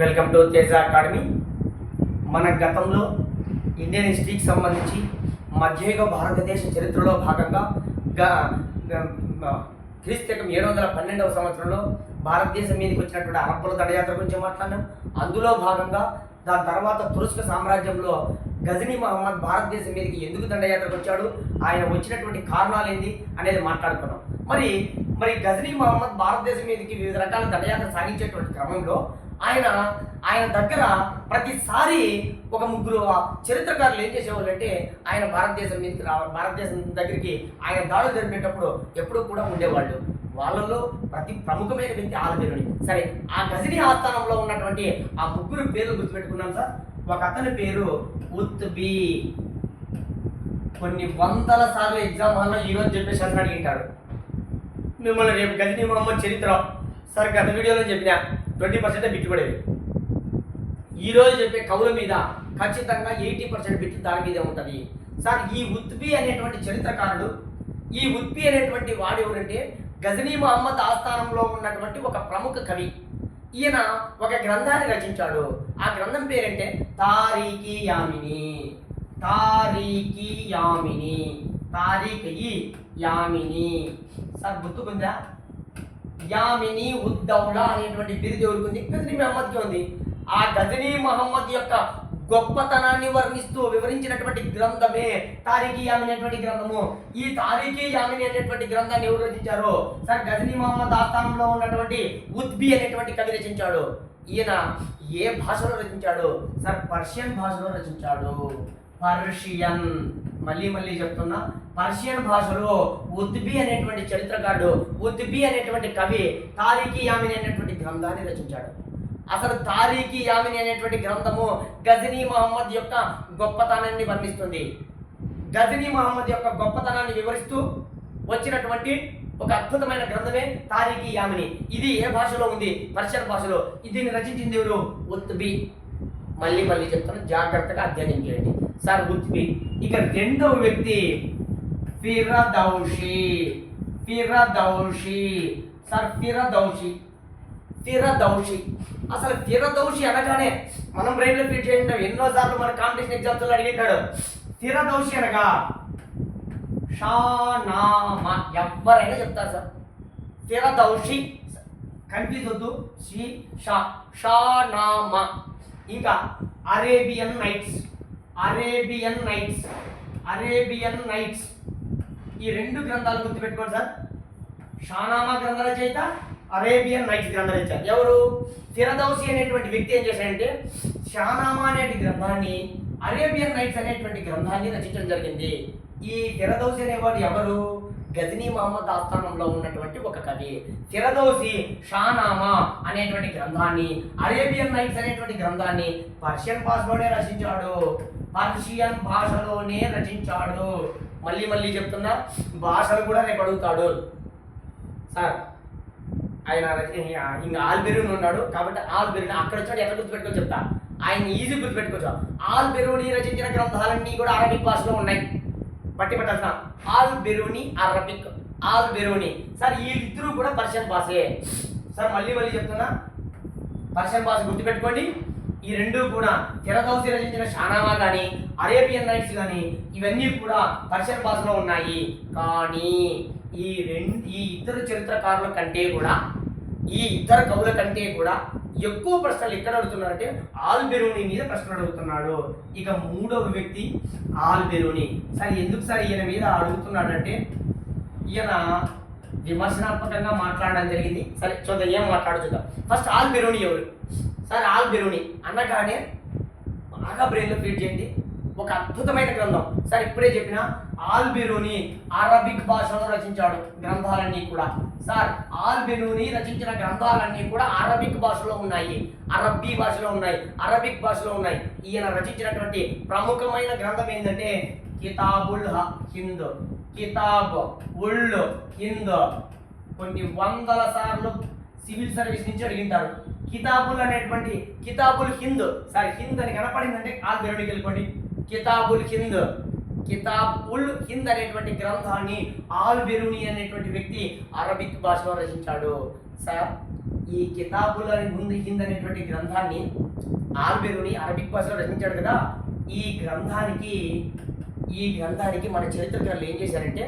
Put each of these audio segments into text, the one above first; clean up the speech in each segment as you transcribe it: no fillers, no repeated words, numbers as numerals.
Welcome to Teja academy. మన గతంలో Indian హిస్టరీకి సంబంధించి మధ్యయుగ భారతదేశ చరిత్రలో భాగంగా క్రీస్తకం 712వ సంవత్సరంలో భారతదేశం మీదకి వచ్చినటువంటి అరబ్బుల దండయాత్ర గురించి మాట్లాడినాం. అందులో భాగంగా దాని తర్వాత తురుస్క సామ్రాజ్యంలో గజనీ మహమ్మద్ భారతదేశం మీదకి ఎందుకు దండయాత్రకు వచ్చాడు, ఆయన వచ్చినటువంటి కారణాలు ఏంటి అనేది మాట్లాడుకున్నాం. మరి గజనీ మహమ్మద్ భారతదేశం మీదకి వివిధ రకాల దండయాత్ర సాగించేటువంటి క్రమంలో ఆయన దగ్గర ప్రతిసారి ఒక ముగ్గురు చరిత్రకారులు ఏం చేసేవాళ్ళు అంటే ఆయన భారతదేశం దగ్గరికి ఆయన దాడులు జరిపేటప్పుడు ఎప్పుడూ కూడా ఉండేవాళ్ళు. వాళ్ళలో ప్రతి ప్రముఖమైన వ్యక్తి ఆల్బెరూని. సరే, ఆ గజనీ ఆస్థానంలో ఉన్నటువంటి ఆ ముగ్గురు పేర్లు గుర్తుపెట్టుకున్నాం సార్. ఒక అతని పేరు ఉత్బీ. కొన్ని వందల సార్లు ఎగ్జామ్ హాల్లో ఈరోజు చెప్పేసి అని అడిగింటాడు మిమ్మల్ని. రేపు గజనీ మహమ్మద్ చరిత్ర సార్ గత వీడియోలో చెప్పిన 20% బిట్టు పడేది. ఈరోజు చెప్పే కవుల మీద ఖచ్చితంగా 80% బిట్టు దాని మీదే ఉంటుంది సార్. ఈ ఉత్బీ అనేటువంటి చరిత్రకారుడు, ఈ ఉత్బీ అనేటువంటి వాడు ఎవరంటే గజనీ మహమ్మద్ ఆస్థానంలో ఉన్నటువంటి ఒక ప్రముఖ కవి. ఈయన ఒక గ్రంథాన్ని రచించాడు. ఆ గ్రంథం పేరంటే తారీఖీ యామిని. సార్ గుర్తుకుందా? యామిని ఉద్దౌలా అనేటువంటి బిరుదు ఎవరికి ఉంది? గజనీ మహమ్మద్కి ఉంది. ఆ గజనీ మహమ్మద్ యొక్క గొప్పతనాన్ని వివరించినటువంటి గ్రంథమే తారీఖీ యామిని అనేటువంటి గ్రంథము. ఈ తారీఖీ యామిని అనేటువంటి గ్రంథాన్ని ఎవరు రచించారో సార్ గజనీ మహమ్మద్ ఆస్థానంలో ఉన్నటువంటి ఉత్బీ అనేటువంటి కవి రచించాడు. ఈయన ఏ భాషలో రచించాడు సార్? పర్షియన్ భాషలో రచించాడు. పర్షియన్, మళ్ళీ చెప్తున్నా, పర్షియన్ భాషలో ఉత్బీ అనేటువంటి చరిత్రకారుడు, ఉత్బీ అనేటువంటి కవి తారీఖీ యామిని అనేటువంటి గ్రంథాన్ని రచించాడు. అసలు తారీఖీ యామిని అనేటువంటి గ్రంథము గజనీ మహమ్మద్ యొక్క గొప్పతనాన్ని వర్ణిస్తుంది. గజనీ మహమ్మద్ యొక్క గొప్పతనాన్ని వివరిస్తూ వచ్చినటువంటి ఒక అద్భుతమైన గ్రంథమే తారీఖీ యామిని. ఇది ఏ భాషలో ఉంది? పర్షియన్ భాషలో. దీన్ని రచించింది ఎవరు? ఉత్బీ. మళ్ళీ చెప్తాను, జాగ్రత్తగా అధ్యయనం చేయండి సార్. ఉత్బీ. ఇక రెండవ వ్యక్తి ఫిరదౌషి సార్. ఫిరదౌషి. అసలు ఫిరదౌషి అనగానే మనం బ్రెయిన్లో ఫీడ్ చేయండి. ఎన్నోసార్లు మన కాంపిటీషన్ ఎగ్జామ్స్లో అడిగింటాడు. ఫిరదౌషి అనగా షానామా. ఎవరైనా చెప్తారు సార్. ఫిరదౌషి, కన్ఫ్యూజ్ వద్దు. షానామా. ఇంకా అరేబియన్ నైట్స్. ఈ రెండు గ్రంథాలు గుర్తుపెట్టుకోండి సార్. షానామా గ్రంథ రచయిత, అరేబియన్ నైట్స్ గ్రంథ రచయిత. ఎవరు? ఫిరదౌసి అనేటువంటి వ్యక్తి ఏం చేశాడంటే షానామా అనేటి గ్రంథాన్ని, అరేబియన్ నైట్స్ అనేటువంటి గ్రంథాన్ని రచించడం జరిగింది. ఈ ఫిరదౌసి అనేవాడు ఎవరు? గజనీ మహమ్మద్ ఆస్థానంలో ఉన్నటువంటి ఒక కవి. ఫిరదౌసి షానామా అనేటువంటి గ్రంథాన్ని, అరేబియన్ నైట్స్ అనేటువంటి గ్రంథాన్ని పర్షియన్ భాషలోనే రచించాడు. మళ్ళీ చెప్తున్నా, భాషలు కూడా రేపు అడుగుతాడు సార్. ఆయన ఇంకా ఆల్బెరూని ఉన్నాడు కాబట్టి ఆల్బెరూని అక్కడ వచ్చాడు. ఎక్కడ గుర్తుపెట్టుకో చెప్తా, ఆయన ఈజీ గుర్తుపెట్టుకోవచ్చు. ఆల్బెరూని రచించిన గ్రంథాలన్నీ కూడా అరబిక్ భాషలో ఉన్నాయి. పట్టాల్సిన ఆల్బెరూని సార్. ఈ ఇద్దరు కూడా పర్షియన్ భాషే సార్. మళ్ళీ చెప్తున్నా, పర్షియన్ భాష గుర్తుపెట్టుకోండి. ఈ రెండు కూడా ఫిరదౌసి రచించిన షానామా కానీ, అరేబియన్ నైట్స్ కానీ ఇవన్నీ కూడా పర్షియన్ భాషలో ఉన్నాయి. కానీ ఈ ఇద్దరు చరిత్రకారుల కంటే కూడా, ఈ ఇద్దరు కవుల కంటే కూడా ఎక్కువ ప్రశ్నలు ఎక్కడ అడుగుతున్నారంటే ఆల్బెరూని మీద ప్రశ్నలు అడుగుతున్నాడు. ఇక మూడవ వ్యక్తి ఆల్బెరూని సార్. ఎందుకు సార్ ఈయన మీద అడుగుతున్నాడంటే ఈయన విమర్శనాత్మకంగా మాట్లాడడం జరిగింది. సరే చూద్దాం ఏం చూద్దాం. ఫస్ట్ ఆల్బెరూని ఎవరు సార్? ఆల్బెరూని అనగానే బాగా బ్రెయిన్లో ఫీడ్ చేయండి. ఒక అద్భుతమైన గ్రంథం సార్. ఇప్పుడే చెప్పిన ఆల్బెరూని అరబిక్ భాషలో రచించాడు గ్రంథాలన్నీ కూడా సార్. ఆల్బెరూని రచించిన గ్రంథాలన్నీ కూడా అరబిక్ భాషలో ఉన్నాయి, అరబ్బీ భాషలో ఉన్నాయి, అరబిక్ భాషలో ఉన్నాయి. ఈయన రచించినటువంటి ప్రముఖమైన గ్రంథం ఏంటంటే కితాబుల్ హింద్. కొన్ని వందల సార్లు సివిల్ సర్వీస్ నుంచి అడిగింటారు. కితాబుల్ హింద్ సార్. హింద్ అని కనపడిందంటే ఆల్బెరూనికి వెళ్ళిపోండి. కితాబుల్ హింద్ అనేటువంటి గ్రంథాన్ని ఆల్బెరూని అనేటువంటి వ్యక్తి అరబిక్ భాషలో రచించాడు సార్. ఈ కితాబుల్ హింద్ అనేటువంటి గ్రంథాన్ని ఆల్బెరూని అరబిక్ భాషలో రచించాడు కదా. ఈ గ్రంథానికి మన చరిత్రకారులు ఏం చేశారంటే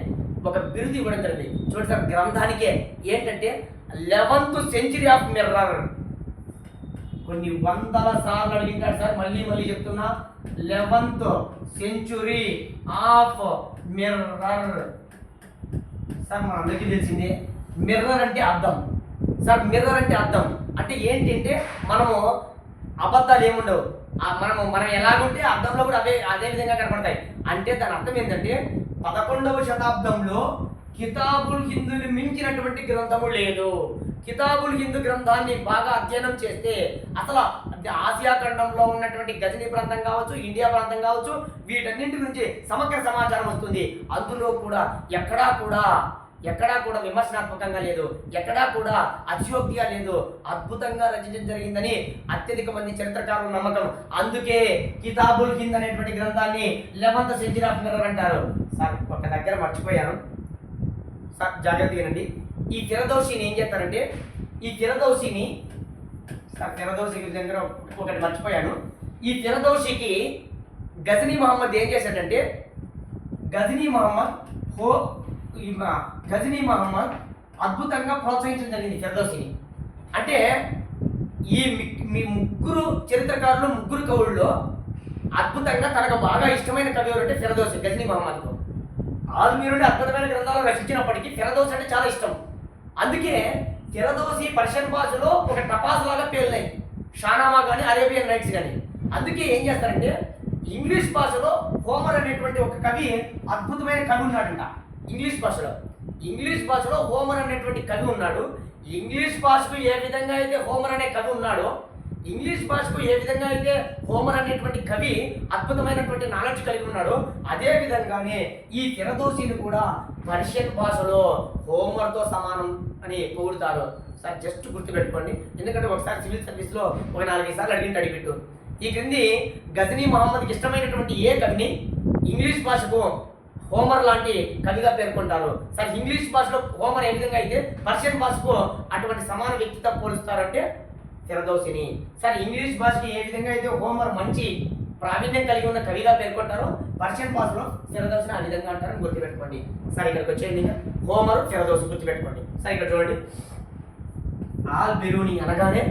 ఒక బిరుదు ఇవ్వడం జరిగింది. చూడండి సార్, గ్రంథానికే ఏంటంటే 11th century ఆఫ్ మిర్రర్. కొన్ని వందల సార్లు అడిగింటాడు సార్, మళ్ళీ చెప్తున్నా, 11th century of mirror. Sir మనందరికీ తెలిసిందే మిర్రర్ అంటే అర్థం. సార్ మిర్రర్ అంటే అర్థం అంటే ఏంటంటే మనము అబద్ధాలు ఏముండవు, మనం ఎలాగుంటే అర్థంలో కూడా అదే విధంగా కనపడతాయి. అంటే దాని అర్థం ఏంటంటే 11వ శతాబ్దంలో కితాబుల్ హిందుని మించినటువంటి గ్రంథము లేదు. కితాబుల్ హిందూ గ్రంథాన్ని బాగా అధ్యయనం చేస్తే అసలు ఆసియా ఖండంలో ఉన్నటువంటి గజనీ ప్రాంతం కావచ్చు, ఇండియా ప్రాంతం కావచ్చు, వీటన్నింటి గురించి సమగ్ర సమాచారం వస్తుంది. అందులో కూడా ఎక్కడా కూడా విమర్శనాత్మకంగా లేదు, ఎక్కడా కూడా అతిశయోక్తిగా లేదు, అద్భుతంగా రచించడం జరిగిందని అత్యధిక మంది చరిత్రకారుల నమ్మకం. అందుకే కితాబుల్ హింద్ అనేటువంటి గ్రంథాన్ని 11th century ఆఫ్ మిర్రర్ అంటారు. సార్ ఒక దగ్గర మర్చిపోయాను సార్, జాగ్రత్తగా వినండి. ఈ ఫిరదౌసీని ఏం చేస్తారంటే ఈ ఫిరదౌసీ దగ్గర ఒకటి మర్చిపోయాను. ఈ ఫిరదౌసీకి గజనీ మహమ్మద్ ఏం చేశాడంటే గజనీ మహమ్మద్ అద్భుతంగా ప్రోత్సహించడం జరిగింది ఫిరదౌసీని. అంటే మీ ముగ్గురు చరిత్రకారులు, ముగ్గురు కవుల్లో అద్భుతంగా తనకు బాగా ఇష్టమైన కవి ఎవరంటే ఫిరదౌసీ, గజనీ మహమ్మద్కు. ఆల్బెరూని అద్భుతమైన గ్రంథాలు రచించినప్పటికీ ఫిరదౌసీ అంటే చాలా ఇష్టం. అందుకే ఫిరదౌసీ పర్షియన్ భాషలో ఒక టపాస్ లాగా పేర్లైంది, షానామా కానీ అరేబియన్ నైట్స్ కానీ. అందుకే ఏం చేస్తారంటే ఇంగ్లీష్ భాషలో హోమర్ అనేటువంటి ఒక కవి, అద్భుతమైన కవి ఉన్నాడంట. ఇంగ్లీష్ భాషలో హోమర్ అనేటువంటి కవి ఉన్నాడు. ఇంగ్లీష్ భాషకు ఏ విధంగా అయితే హోమర్ అనే కవి ఉన్నాడో, ఇంగ్లీష్ భాషకు ఏ విధంగా అయితే హోమర్ అనేటువంటి కవి అద్భుతమైనటువంటి నాలెడ్జ్ కలిగి ఉన్నాడో, అదే విధంగానే ఈ ఫిరదౌసీని కూడా పర్షియన్ భాషలో హోమర్తో సమానం అని పొగుడుతారు. సార్ జస్ట్ గుర్తుపెట్టుకోండి, ఎందుకంటే ఒకసారి సివిల్ సర్వీస్లో ఒక 4-5 సార్లు అడిగిపెట్టు. ఈ క్రింది గజనీ మహమ్మద్కి ఇష్టమైనటువంటి ఏ కవిని ఇంగ్లీష్ భాషకు హోమర్ లాంటి కవిగా పేర్కొంటారు. సార్ ఇంగ్లీష్ భాషలో హోమర్ ఏ విధంగా అయితే పర్షియన్ భాషకు అటువంటి సమాన వ్యక్తితో పోలుస్తారంటే ఫిరదౌసీని. సార్ ఇంగ్లీష్ భాషకి ఏ విధంగా అయితే హోమర్ మంచి ప్రావీణ్యం కలిగి ఉన్న కవిగా పేర్కొంటారో, పర్షియన్ భాషలో ఫిరదౌసీని ఆ విధంగా అంటారని గుర్తుపెట్టుకోండి. సార్ ఇక్కడికి వచ్చేయండి, హోమర్ ఫిరదౌసీ గుర్తుపెట్టుకోండి. సార్ ఇక్కడ చూడండి, ఆల్బెరూని అనగానే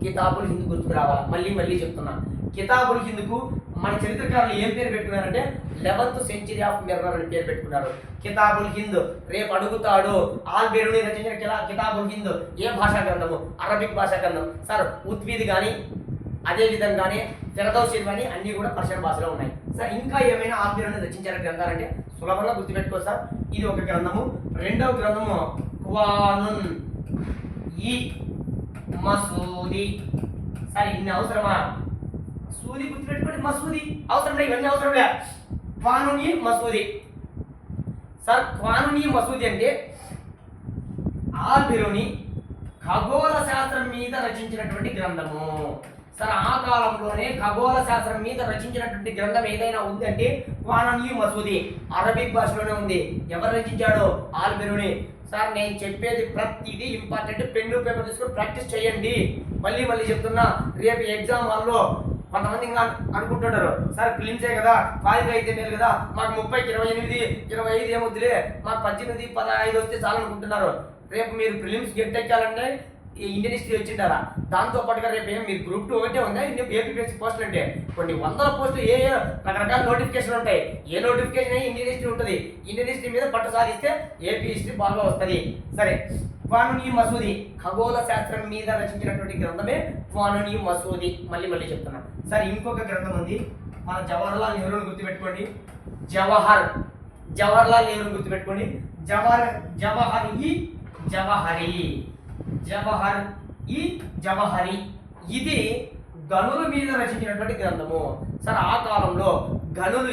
కితాబుల్ హింద్ గుర్తుకు రావాలి. మళ్ళీ చెప్తున్నా, కితాబుల్ హింద్కు మన చరిత్రకారులు ఏం పేరు పెట్టుకున్నారంటే 11th century ఆఫ్ మిర్రర్ అని పేరు పెట్టుకున్నారు. కితాబుల్ హింద్ రేపు అడుగుతాడు, ఆల్బెరూని రచించిన కితాబుల్ హింద్ ఏ భాషా గ్రంథము? అరబిక్ భాషా గ్రంథం. సార్ ఉత్వీద్ కానీ అదే విధంగానే ఫిరదౌసీ కానీ అన్నీ కూడా పర్షియన్ భాషలో ఉన్నాయి. సార్ ఇంకా ఏమైనా ఆల్బెరూని రచించిన గ్రంథాలంటే సులభంగా గుర్తుపెట్టుకో సార్. ఇది ఒక గ్రంథము. రెండవ గ్రంథము ఖువానున్ ఈ మసూది. సార్ ఇన్ని అవసరమా? సూది గుర్తుపెట్టుకోండి, మసూది అవసరం లేదు, ఇవన్నీ అవసరం లే. ఖువానున్ మసూది. సార్ ఖువానున్ మసూది అంటే ఆల్బెరూని ఖగోళ శాస్త్రం మీద రచించినటువంటి గ్రంథము. సార్ ఆ కాలంలోనే ఖగోళ శాస్త్రం మీద రచించినటువంటి గ్రంథం ఏదైనా ఉంది అంటే ఖువానున్ మసూది. అరబిక్ భాషలోనే ఉంది. ఎవరు రచించాడో? ఆల్బెరూని. సార్ నేను చెప్పేది ప్రతిదీ ఇంపార్టెంట్, పెన్ను పేపర్ తీసుకొని ప్రాక్టీస్ చేయండి. మళ్ళీ చెప్తున్నా, రేపు ఎగ్జామ్ హాల్లో కొంతమంది ఇంకా అనుకుంటుంటారు, సార్ ఫిలిమ్సే కదా, క్వాలిఫై అయితే మేలు కదా, మాకు 30కి 28, 25 ఏమొద్దులే, మాకు 18, 15 వస్తే చాలు అనుకుంటున్నారు. రేపు మీరు ప్రిలిమ్స్ గెట్ ఎక్కాలంటే ఇండియన్ హిస్టరీ వచ్చింటారా? దాంతో పాటుగా రేపు మీరు గ్రూప్ 2 ఒకటే ఉందా? ఏపీఎస్సీ పోస్టులు అంటే కొన్ని వందల పోస్టులు, ఏ రకరకాల నోటిఫికేషన్ ఉంటాయి. ఏ నోటిఫికేషన్ అయినా ఇండియన్ హిస్టరీ ఉంటుంది. ఇండియన్ హిస్టరీ మీద పట్టు సాధిస్తే ఏపీ హిస్టరీ బాగా వస్తుంది. సరే, ఖువానున్ మసూది ఖగోళ శాస్త్రం మీద రచించినటువంటి గ్రంథమే ఖువానున్ మసూది. మళ్ళీ చెప్తున్నా. సరే ఇంకొక గ్రంథం ఉంది, మన జవహర్లాల్ నెహ్రూని గుర్తుపెట్టుకోండి. జవహర్లాల్ నెహ్రూని గుర్తుపెట్టుకోండి. జవహరి ఇది గనుల మీద రచించినటువంటి గ్రంథము. సార్ ఆ కాలంలో గనులు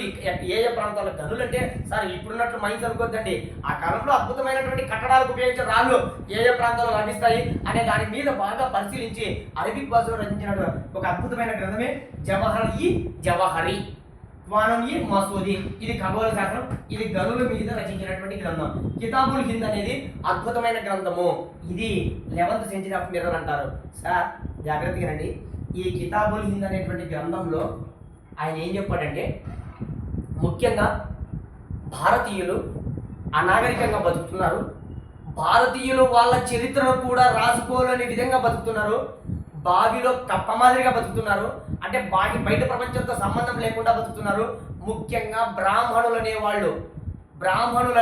ఏ ప్రాంతాల్లో గనులు అంటే సార్ ఇప్పుడున్నట్లు మైన్స్ అనుకోద్దండి. ఆ కాలంలో అద్భుతమైనటువంటి కట్టడాలకు ఉపయోగించే రాళ్ళు ఏ ప్రాంతాల్లో లభిస్తాయి అనే దాని మీద బాగా పరిశీలించి అరబిక్ భాషలో రచించిన ఒక అద్భుతమైన గ్రంథమే జవహరి. వానోని మసూది, ఇది ఖగోళ శాస్త్రం, ఇది గనుల మీద రచించినటువంటి గ్రంథం. కితాబుల్ హింద్ అనేది అద్భుతమైన గ్రంథము. ఇది 11th సెంచరీ ఆఫ్ మిర్రర్ అంటారు. సార్ జాగ్రత్తగా రండి. ఈ కితాబుల్ హింద్ అనేటువంటి గ్రంథంలో ఆయన ఏం చెప్పాడంటే, ముఖ్యంగా భారతీయులు అనాగరికంగా బతుకుతున్నారు, భారతీయులు వాళ్ళ చరిత్రను కూడా రాసుకోలేని విధంగా బతుకుతున్నారు, బావిలో కప్ప మాదిరిగా బతుకుతున్నారు, అంటే బయట ప్రపంచంతో సంబంధం లేకుండా బతుకుతున్నారు. ముఖ్యంగా బ్రాహ్మణులు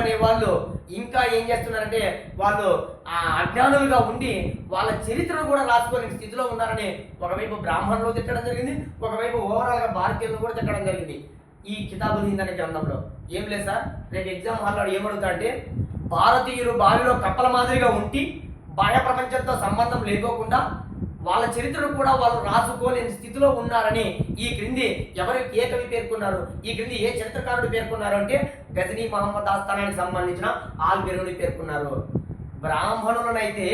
అనేవాళ్ళు ఇంకా ఏం చేస్తున్నారంటే, వాళ్ళు అజ్ఞానులుగా ఉండి వాళ్ళ చరిత్రను కూడా రాసుకోలేని స్థితిలో ఉన్నారని ఒకవైపు బ్రాహ్మణులు తిట్టడం జరిగింది, ఒకవైపు ఓవరాల్గా భారతీయులను కూడా తిట్టడం జరిగింది. ఈ కితాబుల్ హింద్ అనే గ్రంథంలో ఏం లేదు సార్, రేపు ఎగ్జామ్ హాల్లో ఏమడుగుతా అంటే, భారతీయులు బావిలో కప్పల మాదిరిగా ఉండి బాహ్య ప్రపంచంతో సంబంధం లేకోకుండా వాళ్ళ చరిత్రను కూడా వాళ్ళు రాసుకోలేని స్థితిలో ఉన్నారని ఈ క్రింది ఏ కవి పేర్కొన్నారు, ఈ క్రింది ఏ చరిత్రకారుడు పేర్కొన్నారు అంటే గజనీ మహమ్మద్ ఆస్థానానికి సంబంధించిన ఆల్బెరూని పేర్కొన్నారు. బ్రాహ్మణులనైతే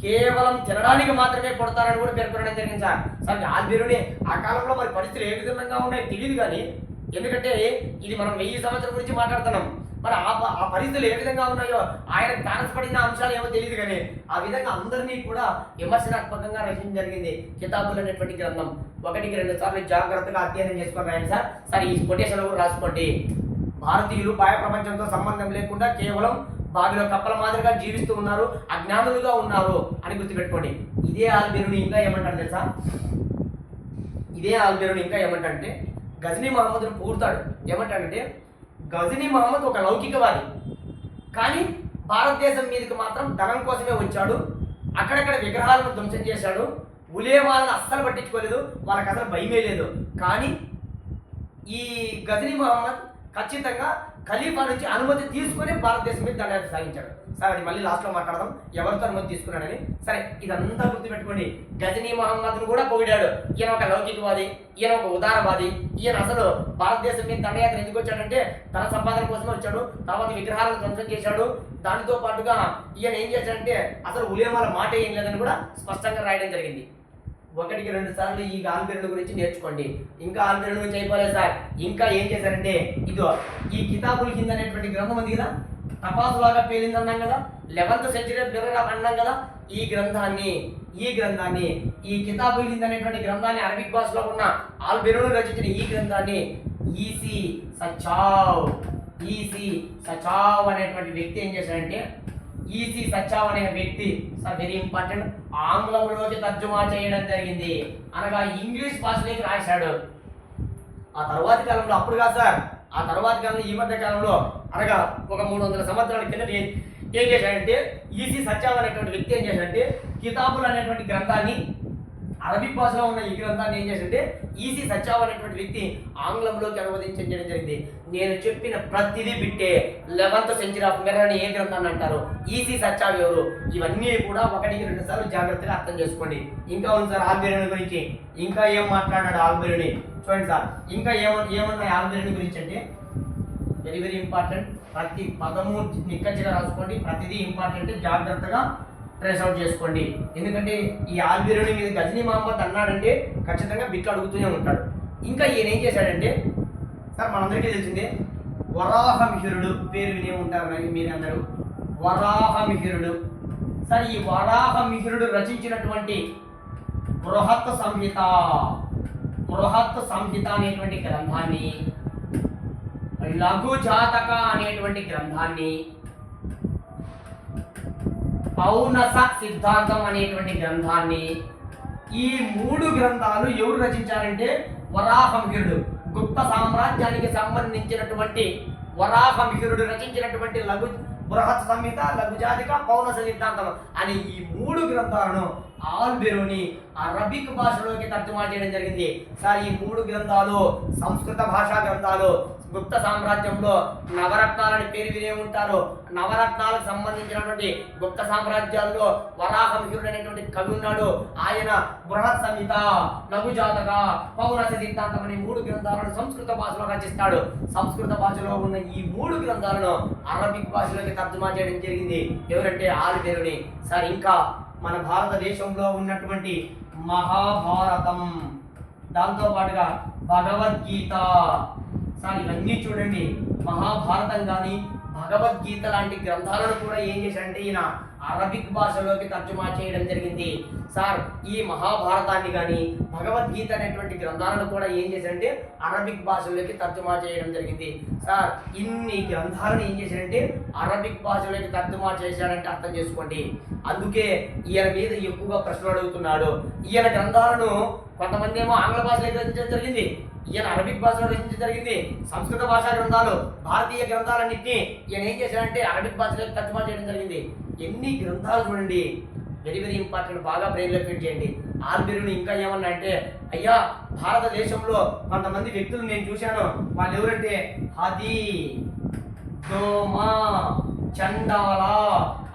కేవలం తినడానికి మాత్రమే కొడతారని కూడా పేర్కొనడం జరిగింది సార్. సార్ ఆల్బెరూని ఆ కాలంలో మరి పరిస్థితులు ఏ విధంగా ఉన్నాయో తెలియదు, కానీ ఎందుకంటే ఇది మనం 1000 సంవత్సరాల గురించి మాట్లాడుతున్నాం, మరి ఆ పరిస్థితులు ఏ విధంగా ఉన్నాయో ఆయన తారసపడిన అంశాలు ఏమో తెలియదు, కానీ ఆ విధంగా అందరినీ కూడా విమర్శనాత్మకంగా రచించడం జరిగింది కితాబుల్ అనేటువంటి గ్రంథం. 1-2 సార్లు జాగ్రత్తగా అధ్యయనం చేసుకొని రాయండి సార్. సరే ఈ కొటేషన్ కూడా రాసుకోండి. భారతీయులు బాహ్య ప్రపంచంతో సంబంధం లేకుండా కేవలం బావిలో కప్పల మాదిరిగా జీవిస్తూ ఉన్నారు, అజ్ఞానులుగా ఉన్నారు అని గుర్తుపెట్టుకోండి. ఇదే ఆల్బెరూని ఇంకా ఏమంటాడు తెలుసా, ఏమంటాడంటే గజనీ మహమ్మద్ను పూర్తాడు. ఏమంటాడంటే, గజనీ మహమ్మద్ ఒక లౌకికవాది, కానీ భారతదేశం మీదకి మాత్రం ధనం కోసమే వచ్చాడు, అక్కడక్కడ విగ్రహాలను ధ్వంసం చేశాడు, ఉలేమాలను అస్సలు పట్టించుకోలేదు, వాళ్ళకి అసలు భయమే లేదు. కానీ ఈ గజనీ మహమ్మద్ ఖచ్చితంగా ఖలీఫా నుంచి అనుమతి తీసుకొని భారతదేశం మీద దండయాత్ర సాగించాడు. సరే అది మళ్ళీ లాస్ట్లో మాట్లాడదాం ఎవరితో అనుమతి తీసుకున్నాడని. సరే ఇదంతా గుర్తుపెట్టుకోండి. గజనీ మహమ్మద్ను కూడా పొగిడాడు, ఈయన ఒక లౌకికవాది, ఈయన ఒక ఉదారవాది, ఈయన అసలు భారతదేశం మీద దండయాత్ర ఎందుకు వచ్చాడంటే తన సంపాదన కోసమే వచ్చాడు, తర్వాత విగ్రహాలను ధ్వంసం చేశాడు, దానితో పాటుగా ఈయన ఏం చేశాడంటే అసలు ఉలేమాల మాట ఏం లేదని కూడా స్పష్టంగా రాయడం జరిగింది. 1-2 సార్లు ఈ ఆల్బెరూని గురించి నేర్చుకోండి. ఇంకా ఆల్బెరూని గురించి అయిపోలేదు సార్. ఇంకా ఏం చేశారంటే, ఇదో ఈ కితాబుల్ హింద్ అనేటువంటి గ్రంథం ఉంది కదా, తపాసులాగా పేలింది అన్నాం కదా, 11th సెంచరీ అన్నాం కదా, ఈ కితాబుల్ హింద్ అనేటువంటి గ్రంథాన్ని అరబిక్ భాషలో ఉన్న ఆల్బెరూని రచించిన ఈ గ్రంథాన్ని ఈసీ సచావ్ అనేటువంటి వ్యక్తి ఏం చేశాడంటే, ఈసీ సచావ్ అనే వ్యక్తి సార్ వెరీ ఇంపార్టెంట్, ఆంగ్లంలోకి తర్జుమా చేయడం జరిగింది, అనగా ఇంగ్లీష్ భాషలోకి రాశాడు. ఆ తర్వాతి కాలంలో, అప్పుడు కాదు సార్, ఆ తర్వాతి కాలంలో ఈ మధ్య కాలంలో అనగా ఒక 300 సంవత్సరాల కింద ఏం చేశాడంటే ఈసీ సచావ్ అనేటువంటి వ్యక్తి ఏం చేశాడంటే కితాబుల్ అనేటువంటి గ్రంథాన్ని, అరబిక్ భాషలో ఉన్న ఈ గ్రంథాన్ని ఏం చేశాడంటే ఈసీ సచావ్ అనేటువంటి వ్యక్తి ఆంగ్లంలోకి అనువదించడం జరిగింది. నేను చెప్పిన ప్రతిదీ బిట్టే. 11th సెంచరీ ఆఫ్ మిర్రర్ అని ఏ గ్రంథాన్ని అంటారు, ఈసీ సచావ్ ఎవరు, ఇవన్నీ కూడా 1-2 సార్లు జాగ్రత్తగా అర్థం చేసుకోండి. ఇంకా ఉంది సార్ ఆల్బెరూని గురించి, ఇంకా ఏం మాట్లాడాడు ఆల్బెరూని చూడండి సార్. ఇంకా ఏమన్నాయి ఆల్బెరూని గురించి అంటే వెరీ వెరీ ఇంపార్టెంట్, ప్రతి పదము నిక్కచ్చిగా రాసుకోండి, ప్రతిదీ ఇంపార్టెంట్, జాగ్రత్తగా ట్రేస్ అవుట్ చేసుకోండి. ఎందుకంటే ఈ ఆల్బెరూని మీద గజనీ మహమ్మద్ అన్నాడంటే ఖచ్చితంగా బిట్లు అడుగుతూనే ఉంటాడు. ఇంకా ఈయన ఏం చేశాడంటే సార్ మనందరికీ తెలిసిందే, వరాహమిహిరుడు పేరు వినే ఉంటారు మీరు అందరూ. వరాహమిహిరుడు సార్, ఈ వరాహమిహిరుడు రచించినటువంటి బృహత్ సంహిత అనేటువంటి గ్రంథాన్ని, లఘు జాతక అనేటువంటి గ్రంథాన్ని, పౌనస సిద్ధాంతం అనేటువంటి గ్రంథాన్ని, ఈ 3 గ్రంథాలు ఎవరు రచించారంటే వరాహమిహిరుడు, గుప్త సామ్రాజ్యానికి సంబంధించినటువంటి వరాహమిహిరుడు రచించినటువంటి బృహత్ సంహిత, లఘు జాతిక, పౌనస సిద్ధాంతం అని ఈ 3 గ్రంథాలను ఆల్బెరూని అరబిక్ భాషలోకి తర్జుమా చేయడం జరిగింది. సార్ ఈ 3 గ్రంథాలు సంస్కృత భాషా గ్రంథాలు. గుప్త సామ్రాజ్యంలో నవరత్నాలని పేరు వినే ఉంటారు. నవరత్నాలకు సంబంధించినటువంటి గుప్త సామ్రాజ్యాల్లో వరాహమిహిరుడు అనేటువంటి కవి ఉన్నాడు. ఆయన బృహత్ సంహిత, లఘు జాతక, పౌనస సిద్ధాంతం అనే 3 గ్రంథాలను సంస్కృత భాషలో రచిస్తాడు. సంస్కృత భాషలో ఉన్న ఈ 3 గ్రంథాలను అరబిక్ భాషలోకి తర్జుమా చేయడం జరిగింది. ఎవరంటే ఆల్బెరూని. సార్ ఇంకా మన భారతదేశంలో ఉన్నటువంటి దాంతో పాటుగా భగవద్గీత. సార్ ఇవన్నీ చూడండి, మహాభారతం కానీ భగవద్గీత లాంటి గ్రంథాలను కూడా ఏం చేశారంటే ఈయన అరబిక్ భాషలోకి తర్జుమా చేయడం జరిగింది. సార్ ఈ మహాభారతాన్ని కానీ భగవద్గీత అనేటువంటి గ్రంథాలను కూడా ఏం చేశారంటే అరబిక్ భాషలోకి తర్జుమా చేయడం జరిగింది. సార్ ఇన్ని గ్రంథాలను ఏం చేశారంటే అరబిక్ భాషలోకి తర్జుమా చేశాడంటే అర్థం చేసుకోండి. అందుకే ఈయన మీద ఎక్కువగా ప్రశ్నలు అడుగుతున్నాడు. ఈయన గ్రంథాలను కొంతమంది ఏమో ఆంగ్ల భాషలో రచించడం జరిగింది, ఈయన అరబిక్ భాషలో రచించడం జరిగింది. సంస్కృత భాషా గ్రంథాలు, భారతీయ గ్రంథాలన్నింటినీ ఈయన ఏం చేశాడంటే అరబిక్ భాషలోకి తర్జుమా చేయడం జరిగింది. ఎన్ని గ్రంథాలు చూడండి, వెరీ వెరీ ఇంపార్టెంట్, బాగా బ్రెయిన్లో ఫిట్ చేయండి. ఆల్బెరూని ఇంకా ఏమన్నా అంటే, అయ్యా భారతదేశంలో కొంతమంది వ్యక్తులు నేను చూశాను, వాళ్ళు ఎవరంటే హది, దోమా, చండాల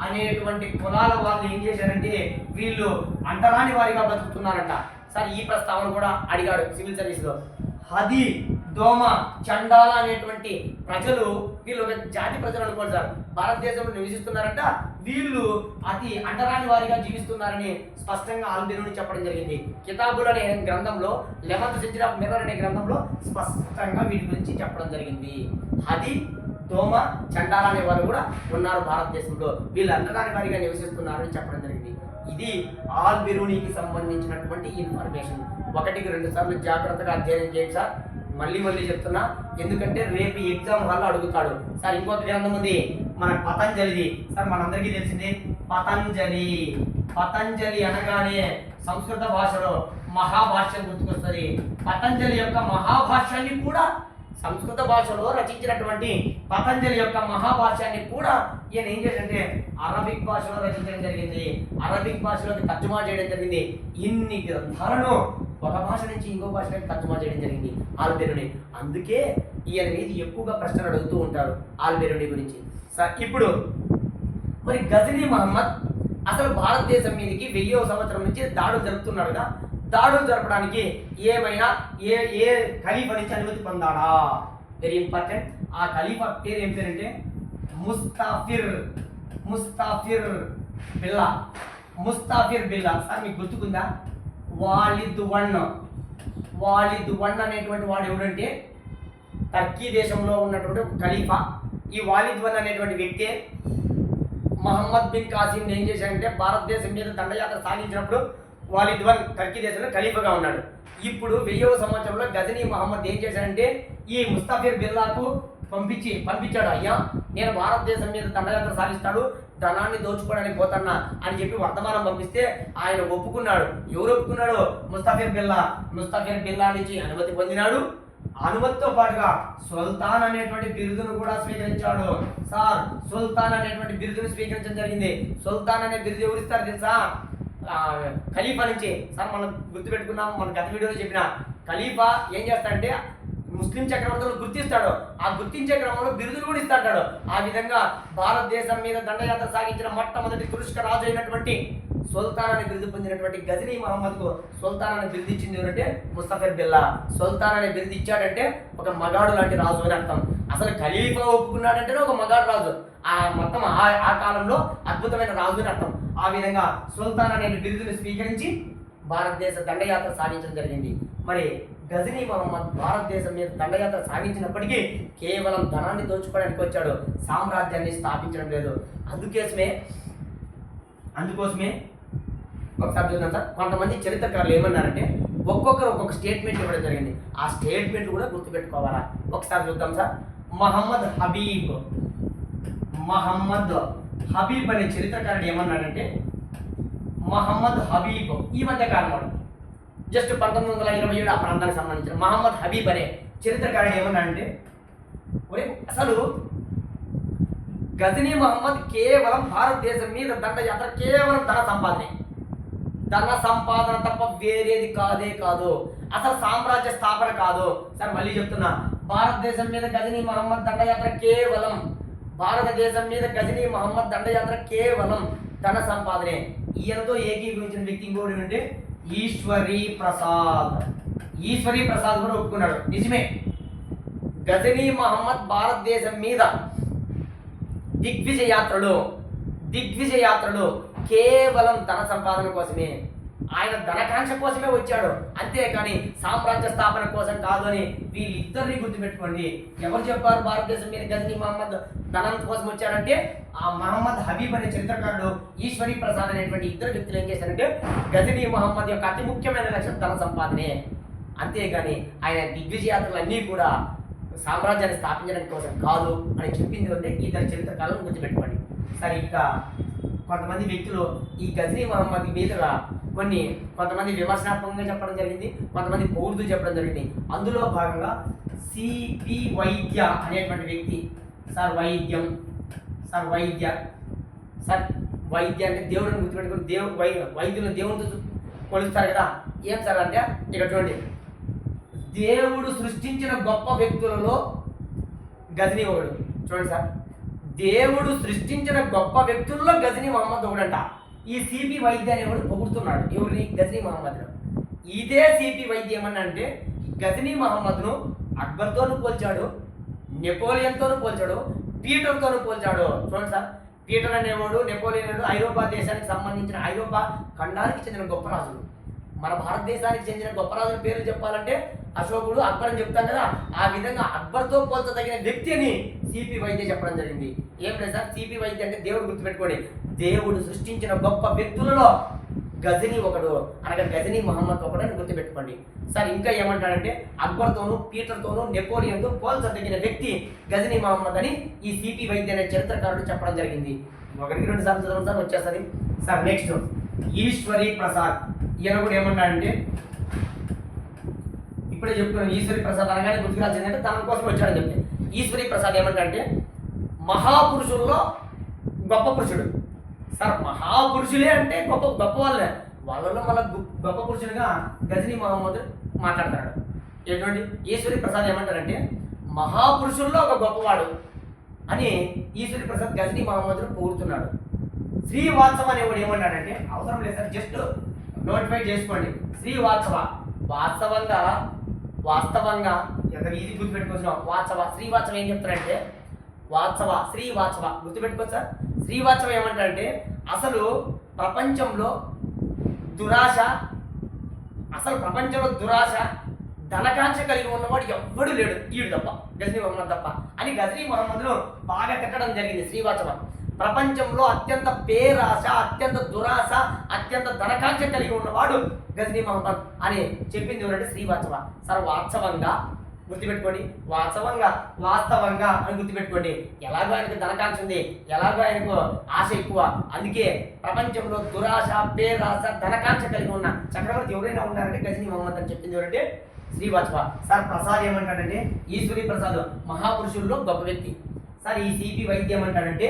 అనేటువంటి కులాల వాళ్ళు ఏం చేశారంటే వీళ్ళు అంటరాని వారిగా బతుకుతున్నారంట. సార్ ఈ ప్రస్తావన కూడా అడిగాడు సివిల్ సర్వీస్లో. హది, దోమ, చండాల అనేటువంటి ప్రజలు వీళ్ళు ఒక జాతి ప్రజలు అనుకోండి సార్, భారతదేశంలో నివసిస్తున్నారంట. వీళ్ళు అతి అంటరాని వారిగా జీవిస్తున్నారని స్పష్టంగా ఆల్బెరూని చెప్పడం జరిగింది. కితాబుల్ అనే గ్రంథంలో 11th సెంచరీ ఆఫ్ మిర్రర్ అనే గ్రంథంలో స్పష్టంగా వీటి గురించి చెప్పడం జరిగింది. హది, దోమ, చండాల అనే వారు కూడా ఉన్నారు భారతదేశంలో, వీళ్ళు అంటరాని వారిగా నివసిస్తున్నారని చెప్పడం జరిగింది. ఇది ఆల్బెరూనికి సంబంధించినటువంటి ఇన్ఫర్మేషన్. 1-2 సార్లు జాగ్రత్తగా అధ్యయనం చేయండి సార్. మళ్ళీ చెప్తున్నా, ఎందుకంటే రేపు ఎగ్జామ్ హాల్లో అడుగుతాడు. సార్ ఇంకొక గ్రంథం ఉంది మన పతంజలిది. సార్ మనందరికీ తెలిసింది పతంజలి. పతంజలి అనగానే సంస్కృత భాషలో మహాభాష్యం గుర్తుకొస్తుంది. పతంజలి యొక్క మహాభాష్యాన్ని కూడా సంస్కృత భాషలో రచించినటువంటి పతంజలి యొక్క మహాభాష్యాన్ని కూడా ఈయన ఏం చేశాడంటే అరబిక్ భాషలో రచించడం జరిగింది, అరబిక్ భాషలోకి తర్జుమా చేయడం జరిగింది. ఇన్ని గ్రంథాలను ఒక భాష నుంచి ఇంకో భాషలోకి తర్జుమా చేయడం జరిగింది ఆల్బెరూని. అందుకే ఈయన మీద ఎక్కువగా ప్రశ్నలు అడుగుతూ ఉంటారు ఆల్బెరూని గురించి. సార్ ఇప్పుడు మరి గజనీ మహమ్మద్ అసలు భారతదేశం మీదకి 1000వ సంవత్సరం నుంచి దాడులు జరుపుతున్నాడుగా, దాడులు జరపడానికి ఏమైనా ఏ ఖలీఫా నుంచి అనుమతి పొందాడా? Very important. ఆ ఖలీఫా పేరు ఏం పేరంటే ముస్తాఫిర్ బిల్లా. ముస్తాఫిర్ బిల్లా. సార్ మీకు గుర్తుకుందా? వాలిద్ వన్ అనేటువంటి వాడు ఎవడంటే టర్కీ దేశంలో ఉన్నటువంటి ఖలీఫా. ఈ వాలిద్ వన్ అనేటువంటి వ్యక్తి మహమ్మద్ బిన్ కాసిం ఏం చేశాడంటే భారతదేశం మీద దండయాత్ర సాగించినప్పుడు వాలిద్ వన్ టర్కీ దేశంలో ఖలీఫాగా ఉన్నాడు. ఇప్పుడు 1000వ సంవత్సరంలో గజనీ మహమ్మద్ ఏం చేశాడంటే ఈ ముస్తాఫిర్ బిల్లాకు పంపించాడు, అయ్యా నేను భారతదేశం మీద దండయాత్ర సాగిస్తాడు, ధనాన్ని దోచుకోవడానికి పోతున్నా అని చెప్పి వర్తమానం పంపిస్తే ఆయన ఒప్పుకున్నాడు. ఎవరు ఒప్పుకున్నాడు? ముస్తాఫిర్ బిల్లా నుంచి అనుమతి పొందినాడు. అనుమతితో పాటుగా సుల్తాన్ అనేటువంటి బిరుదును కూడా స్వీకరించాడు. సార్ సుల్తాన్ అనేటువంటి బిరుదును స్వీకరించడం జరిగింది. సుల్తాన్ అనే బిరుదు ఎవరిస్తారు తెలుసా? ఖలీఫా నుంచి. సార్ మనం గుర్తుపెట్టుకున్నాం, మన గత వీడియోలో చెప్పిన ఖలీఫా ఏం చేస్తాడంటే ముస్లిం చక్రవర్తులను గుర్తిస్తాడు, ఆ గుర్తించే క్రమంలో బిరుదులు కూడా ఇస్తాడు. ఆ విధంగా భారతదేశం మీద దండయాత్ర సాగించిన మొట్టమొదటి తురుష్క రాజు అయినటువంటి సుల్తాన్ అనే బిరుదు పొందినటువంటి గజనీ మహమ్మద్కు సుల్తాన్ అనే బిరుదు ఇచ్చింది ఎవరంటే ముస్తాఫిర్ బిల్లా. సుల్తాన్ అనే బిరుదు ఇచ్చాడంటే ఒక మగాడు లాంటి రాజు అని అర్థం. అసలు ఖలీఫా ఒప్పుకున్నాడంటేనే ఒక మగాడు రాజు, ఆ మొత్తం ఆ కాలంలో అద్భుతమైన రాజు అని అర్థం. ఆ విధంగా సుల్తాన్ అనే బిరుదుని స్వీకరించి భారతదేశ దండయాత్ర సాగించడం జరిగింది. మరి గజనీ మహమ్మద్ భారతదేశం మీద దండయాత్ర సాగించినప్పటికీ కేవలం ధనాన్ని దోచుకోవడానికి వచ్చాడు, సామ్రాజ్యాన్ని స్థాపించడం లేదు. అందుకోసమే ఒకసారి చూద్దాం సార్. కొంతమంది చరిత్రకారులు ఏమన్నారంటే ఒక్కొక్కరు ఒక్కొక్క స్టేట్మెంట్ ఇవ్వడం జరిగింది. ఆ స్టేట్మెంట్ కూడా గుర్తుపెట్టుకోవాలా? ఒకసారి చూద్దాం సార్. మహమ్మద్ హబీబ్ అనే చరిత్రకారుడు ఏమన్నాడంటే, మహమ్మద్ హబీబ్ ఈ మధ్య కాలం జస్ట్ 1927 ఆ ప్రాంతానికి సంబంధించిన మహమ్మద్ హబీబ్ అనే చరిత్రకారుడు ఏమన్నాడంటే, అసలు గజనీ మహమ్మద్ కేవలం భారతదేశం మీద దండయాత్ర కేవలం ధన సంపాదన తప్ప వేరేది కాదు, అసలు సామ్రాజ్య స్థాపన కాదు. సార్ మళ్ళీ చెప్తున్నా, భారతదేశం మీద గజనీ మహమ్మద్ దండయాత్ర కేవలం ధన సంపాదనే. ఈయనతో ఏకీభవించిన వ్యక్తి ఇంకోటి అంటే ఈశ్వరీ ప్రసాద్ కూడా ఒప్పుకున్నాడు. నిజమే, గజనీ మహమ్మద్ భారతదేశం మీద దిగ్విజయ యాత్రలు కేవలం ధన సంపాదన కోసమే. ఆయన ధనకాంక్ష కోసమే వచ్చాడు, అంతేకాని సామ్రాజ్య స్థాపన కోసం కాదు అని వీళ్ళిద్దరిని గుర్తుపెట్టుకోండి. ఎవరు చెప్పారు భారతదేశం మీద గజనీ మహమ్మద్ ధనం కోసం వచ్చాడంటే ఆ మహమ్మద్ హబీబ్ అనే చరిత్రకారుడు, ఈశ్వరీ ప్రసాద్ అనేటువంటి ఇద్దరు వ్యక్తులు ఏం చేశారంటే గజనీ మహమ్మద్ యొక్క అతి ముఖ్యమైన లక్ష్యం ధన సంపాదనే, అంతేగాని ఆయన దిగ్విజయాత్రలు అన్నీ కూడా సామ్రాజ్యాన్ని స్థాపించడానికి కోసం కాదు అని చెప్పింది అంటే ఇద్దరు చరిత్రకారులను గుర్తుపెట్టుకోండి. సరే, ఇంకా కొంతమంది వ్యక్తులు ఈ గజనీ మహమ్మద్ మీదుగా కొంతమంది విమర్శనాత్మకంగా చెప్పడం జరిగింది, కొంతమంది పౌరులు చెప్పడం జరిగింది. అందులో భాగంగా సిపి వైద్య అనేటువంటి వ్యక్తి, సార్ వైద్య అంటే దేవుడిని గుర్తుపెట్టుకుని వైద్యులను దేవునితో కొలుస్తారు కదా. ఏం సార్ అంటే ఇక్కడ చూడండి, దేవుడు సృష్టించిన గొప్ప వ్యక్తులలో గజనీ ఒకడు. చూడండి సార్, దేవుడు సృష్టించిన గొప్ప వ్యక్తుల్లో గజనీ మహమ్మద్ ఒకడంట. ఈ సిపి వైద్య అనేవాడు పొగుడుతున్నాడు ఎవరిని? గజనీ మహమ్మద్ను. ఇదే సిపి వైద్య ఏమన్నా అంటే గజనీ మహమ్మద్ను అక్బర్తోనూ పోల్చాడు, నెపోలియన్తోనూ పోల్చాడు, పీటర్తోనూ పోల్చాడు. చూడండి సార్, పీటర్ అనేవాడు, నెపోలియన్ ఐరోపా దేశానికి సంబంధించిన ఐరోపా ఖండానికి చెందిన గొప్ప రాజులు. మన భారతదేశానికి చెందిన గొప్ప రాజుల పేర్లు చెప్పాలంటే అశోకుడు, అక్బర్ అని చెప్తాం కదా. ఆ విధంగా అక్బర్తో పోల్చదగిన వ్యక్తి అని సిపి వైద్య చెప్పడం జరిగింది. ఏం లేదు సార్, సిపి వైద్య అంటే దేవుడు గుర్తుపెట్టుకోండి, దేవుడు సృష్టించిన గొప్ప వ్యక్తులలో గజనీ ఒకడు, అనగా గజనీ మహమ్మద్ ఒకడు అని గుర్తుపెట్టుకోండి. సార్, ఇంకా ఏమంటాడంటే అక్బర్తోనూ, పీటర్తోనూ, నెపోలియన్తో పోల్చదగిన వ్యక్తి గజనీ మహమ్మద్ అని ఈ సిపి వైద్య అనే చరిత్రకారుడు చెప్పడం జరిగింది. ఒకరికి 2 సార్లు చదవండి సార్, వచ్చేస్తుంది. Sir, next Eswari Prasad. ఈయన కూడా ఏమన్నాడంటే ఇప్పుడే చెప్పుకున్నాను, ఈశ్వరీ ప్రసాద్ అనగానే గుర్తురాల్సిందంటే తన కోసం వచ్చాడని చెప్తే. ఈశ్వరీ ప్రసాద్ ఏమంటాడంటే మహాపురుషుల్లో గొప్ప పురుషుడు. సార్, మహాపురుషులే అంటే గొప్ప వాళ్ళలో మళ్ళీ గొప్ప పురుషులుగా గజనీ మహమ్మద్ మాట్లాడతాడు. ఎటువంటి ఈశ్వరీ ప్రసాద్ ఏమంటారంటే మహాపురుషుల్లో ఒక గొప్పవాడు అని ఈశ్వరీ ప్రసాద్ గజనీ మహమ్మద్ను పొగుడుతున్నాడు. శ్రీవాత్సవ అనేవాడు ఏమన్నాడంటే, అవసరం లేదు సార్, జస్ట్ నోటిఫై చేసుకోండి. వాస్తవంగా ఎంత ఈజీ గుర్తుపెట్టుకోవచ్చు. శ్రీవాత్సవ ఏం చెప్తారంటే శ్రీవాత్సవ గుర్తుపెట్టుకోవచ్చు సార్. శ్రీవాత్సవ ఏమంటారంటే అసలు ప్రపంచంలో దురాశ ధనకాంక్ష కలిగి ఉన్నవాడు ఎవ్వడు లేడు, ఈడు తప్ప, గజనీ మహమ్మద్ తప్ప అని గజనీ మహమ్మద్ను బాగా తిట్టడం జరిగింది శ్రీవాత్సవ. ప్రపంచంలో అత్యంత పేరాశ, అత్యంత దురాశ, అత్యంత ధనకాంక్ష కలిగి ఉన్నవాడు గజనీ మహమ్మద్ అని చెప్పింది ఎవరంటే శ్రీవాత్సవ. సార్, వాస్తవంగా గుర్తుపెట్టుకోండి, వాస్తవంగా అని గుర్తుపెట్టుకోండి. ఎలాగో ఆయనకు ధనకాంక్ష ఉంది, ఎలాగో ఆయనకు ఆశ ఎక్కువ, అందుకే ప్రపంచంలో దురాశ, పేరాశ, ధనకాంక్ష కలిగి ఉన్న చక్రవర్తి ఎవరైనా ఉన్నారంటే గజనీ మహమ్మద్ అని చెప్పింది ఎవరంటే శ్రీవాత్సవ. సార్, ప్రసాద్ ఏమంటాడంటే ఈశ్వరీ ప్రసాద్ మహాపురుషుల్లో గొప్ప వ్యక్తి. సార్, ఈ సిపి వైద్యం ఏమంటాడంటే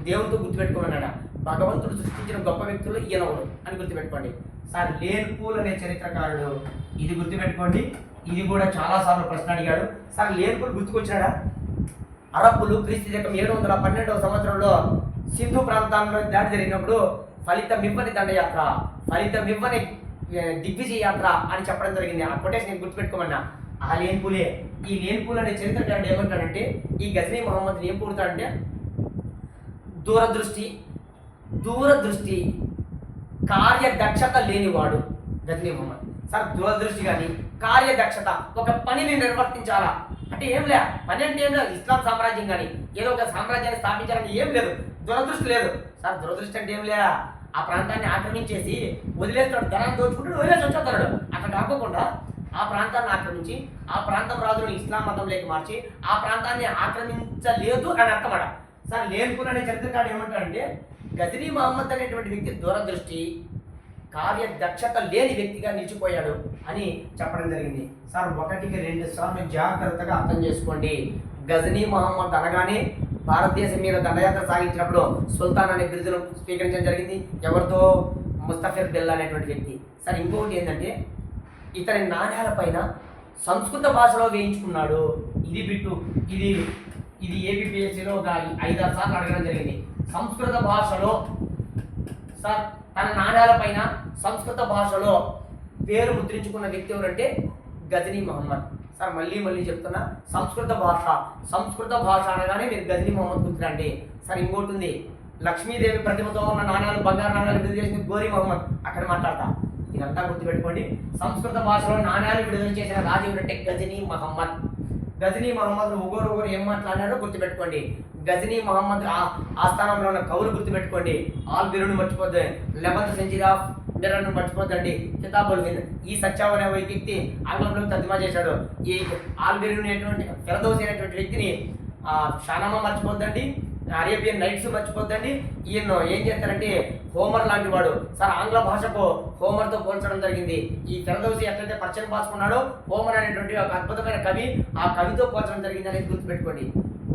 దేవుడితో గుర్తుపెట్టుకోమన్నాడు, భగవంతుడు సృష్టించిన గొప్ప వ్యక్తులు ఈయనవుడు అని గుర్తుపెట్టుకోండి. సార్, లేన్పూల్ అనే చరిత్రకారుడు, ఇది గుర్తుపెట్టుకోండి, ఇది కూడా చాలాసార్లు ప్రశ్న అడిగాడు. సార్, లేన్పూల్ గుర్తుకొచ్చాడా? అరబ్బులు క్రీస్తు శకం 712వ సంవత్సరంలో సింధు ప్రాంతాల్లో దాడి జరిగినప్పుడు ఫలితమివ్వని దండయాత్ర, ఫలితమివ్వని దిగ్విజయ యాత్ర అని చెప్పడం జరిగింది. ఆ కొటేషన్ నేను గుర్తుపెట్టుకోమన్నా. ఆ లేన్పూలే. ఈ లేన్పూల్ అనే చరిత్రకారుడు ఏమంటాడంటే ఈ గజనీ మహమ్మద్ ఏం పూడతాడంటే దూరదృష్టి కార్యదక్షత లేనివాడు గజనీ మహమ్మద్. సార్, దూరదృష్టి కానీ కార్యదక్షత, ఒక పనిని నిర్వర్తించాలా అంటే ఏం లే, పని అంటే ఏం లేదు, ఇస్లాం సామ్రాజ్యం కానీ ఏదో ఒక సామ్రాజ్యాన్ని స్థాపించాలని ఏం లేదు, దురదృష్టి లేదు. సార్, దురదృష్టి అంటే ఏం లే, ఆ ప్రాంతాన్ని ఆక్రమించేసి వదిలేస్తాడు, ధనాన్ని దోచుకుంటాడు, వదిలేసి వచ్చేస్తాడు. అట్లా కాకుండా ఆ ప్రాంతాన్ని ఆక్రమించి ఆ ప్రాంతం రాజులను ఇస్లాం మతంలోకి మార్చి ఆ ప్రాంతాన్ని ఆక్రమించలేదు అని అర్థమాట. సార్, లేన్పూల్ అనే చరిత్రకారుడు ఏమంటాడంటే గజనీ మహమ్మద్ అనేటువంటి వ్యక్తి దూరదృష్టి, కార్యదక్షత లేని వ్యక్తిగా నిలిచిపోయాడు అని చెప్పడం జరిగింది. సార్, 1కి 2 సార్లు జాగ్రత్తగా అర్థం చేసుకోండి. గజనీ మహమ్మద్ అనగానే భారతదేశం మీద దండయాత్ర సాగించినప్పుడు సుల్తాన్ అనే బిరుదును స్వీకరించడం జరిగింది. ఎవరితో? ముస్తఫిర్ బిల్లా అనేటువంటి వ్యక్తి. సార్, ఇంకొకటి ఏంటంటే ఇతని నాణ్యాల పైన సంస్కృత భాషలో వేయించుకున్నాడు. ఇది బిట్టు, ఇది ఏపీపీఎస్సీలో ఒక 5-6 సార్లు అడగడం జరిగింది. సంస్కృత భాషలో సార్ తన నాణ్యాల పైన సంస్కృత భాషలో పేరు ముద్రించుకున్న వ్యక్తి ఎవరంటే గజనీ మహమ్మద్. సార్, మళ్ళీ చెప్తున్నా, సంస్కృత భాష అనగానే మీరు గజనీ మహమ్మద్ గుర్తురండి. సార్, ఇంకోటి ఉంది, లక్ష్మీదేవి ప్రతిమతో ఉన్న నాణ్యాలు బంగారు నాణ్యాలు విడుదల చేసింది గోరీ మహమ్మద్, అక్కడ మాట్లాడతా. ఇదంతా గుర్తుపెట్టుకోండి. సంస్కృత భాషలో నాణ్యాలు విడుదల చేసిన రాజు ఎవరంటే గజనీ మహమ్మద్. గజనీ మహమ్మద్ ఒకరు ఏం మాట్లాడారో గుర్తుపెట్టుకోండి. గజనీ మహమ్మద్ ఆస్థానంలో ఉన్న కవులు గుర్తుపెట్టుకోండి. ఆల్బిరును మర్చిపోద్దు, 11th century of మిర్రర్ను మర్చిపోద్దండి. Kitabul Hind ఈ సత్యావ్ అనే వ్యక్తి ఆంగ్లంలో తర్జుమా చేశాడు. ఈ ఆల్బిరును అనేటువంటి ఫిరదౌసి అనేటువంటి వ్యక్తిని షానామా మర్చిపోద్దండి, అరేబియన్ నైట్స్ మర్చిపోద్దండి. ఈయన ఏం చేస్తారంటే హోమర్ లాంటి వాడు. సార్ ఆంగ్ల భాషకు హోమర్తో పోల్చడం జరిగింది. ఈ ఫిరదౌసి ఎట్లయితే పర్షియన్ భాషకున్నాడో హోమర్ అనేటువంటి ఒక అద్భుతమైన కవి, ఆ కవితో పోల్చడం జరిగింది అనేది గుర్తుపెట్టుకోండి.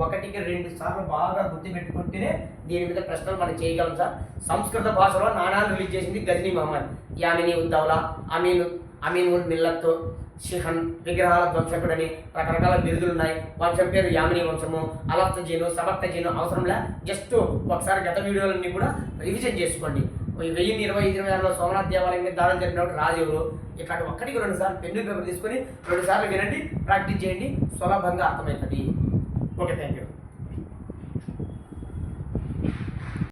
1-2 సార్లు బాగా గుర్తుపెట్టుకుంటేనే దీని మీద ప్రశ్నలు మనం చేయగలం సార్. సంస్కృత భాషలో నాణాలు రిలీజ్ చేసింది గజనీ మహమ్మద్. యామిని ఉద్దౌలా, అమీన్ ఉల్ మిల్లత్, షిహన్ విగ్రహాల ధ్వంసకుడని రకరకాల బిరుదులు ఉన్నాయి. వంశం పేరు యామిని వంశము, అలఫ్తజీను, సబక్తజీను అవసరంలే. జస్ట్ ఒకసారి గత వీడియోలన్నీ కూడా రివిజన్ చేసుకోండి. 1025-26లో సోమనాథ్ దేవాలయం మీద దాడులు జరిపినప్పుడు రాజు ఎవరు, ఇట్లాంటి 1-2 సార్లు పెన్ను పేపర్ తీసుకొని 2 సార్లు వినండి, ప్రాక్టీస్ చేయండి, సులభంగా అర్థమవుతుంది. Okay, thank you.